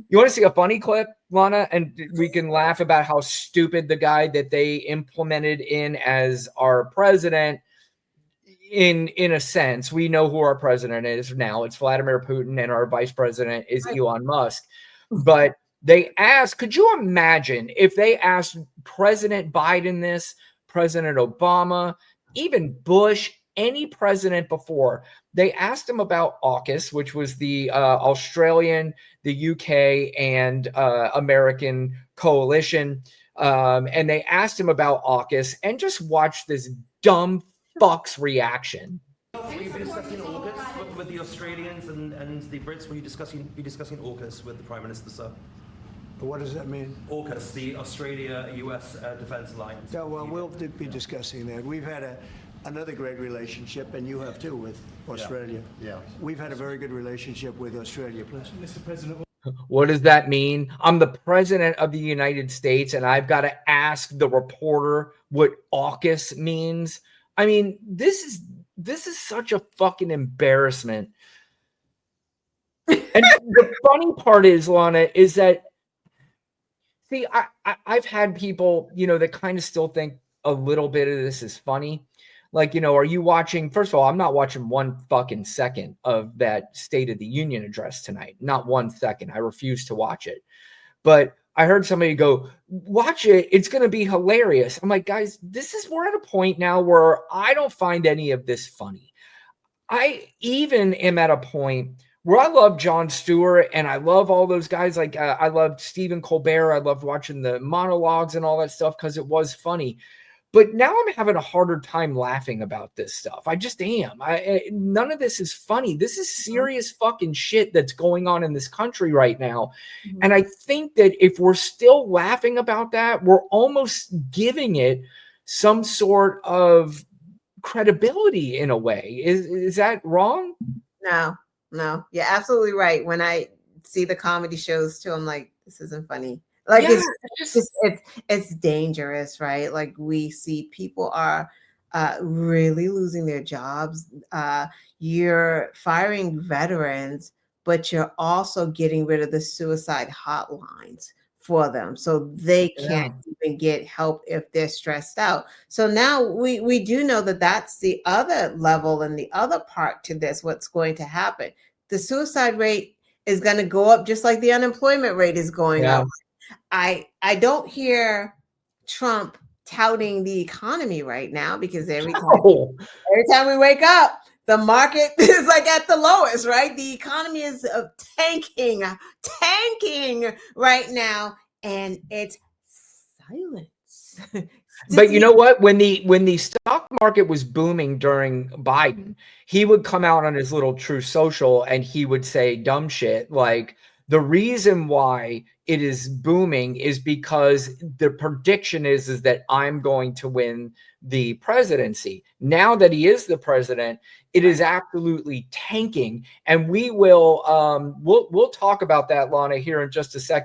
You want to see a funny clip, Lana? And we can laugh about how stupid the guy that they implemented in as our president. In a sense, we know who our president is now. It's Vladimir Putin, and our vice president is Elon Musk. But they asked, could you imagine if they asked President Biden this, President Obama, even Bush, any president before, they asked him about AUKUS, which was the Australian, the UK, and American coalition. And they asked him about AUKUS, and just watch this dumb fuck's reaction. Were you discussing AUKUS with the Australians and the Brits? Were you discussing AUKUS with the Prime Minister, sir? What does that mean? AUKUS, the Australia-US Defence Alliance. Yeah, well, we'll be discussing that. We've had another great relationship, and you have too, with Australia. Yeah. We've had a very good relationship with Australia. Please. Mr. President. What does that mean? I'm the president of the United States, and I've got to ask the reporter what AUKUS means. I mean, this is such a fucking embarrassment. And the funny part is, Lana, is that, see, I've had people, that kind of still think a little bit of this is funny. Like, are you watching? First of all, I'm not watching 1 fucking second of that State of the Union address tonight. Not 1 second. I refuse to watch it. But I heard somebody go, watch it. It's going to be hilarious. I'm like, guys, we're at a point now where I don't find any of this funny. I even am at a point where I love Jon Stewart and I love all those guys. Like I loved Stephen Colbert. I loved watching the monologues and all that stuff because it was funny. But now I'm having a harder time laughing about this stuff. I just am. None of this is funny. This is serious fucking shit that's going on in this country right now. Mm-hmm. And I think that if we're still laughing about that, we're almost giving it some sort of credibility in a way. Is that wrong? No, you're absolutely right. When I see the comedy shows too, I'm like, this isn't funny. Like it's dangerous, right? Like we see people are really losing their jobs. You're firing veterans, but you're also getting rid of the suicide hotlines for them, so they can't even get help if they're stressed out. So now we do know that that's the other level and the other part to this. What's going to happen? The suicide rate is going to go up, just like the unemployment rate is going up. I don't hear Trump touting the economy right now because every time we wake up, the market is like at the lowest, right? The economy is tanking right now, and it's silence. But you know what? When the stock market was booming during Biden, he would come out on his little Truth Social and he would say dumb shit like, the reason why it is booming is because the prediction is that I'm going to win the presidency. Now that he is the president, it is absolutely tanking. And we will we'll talk about that, Lana, here in just a second.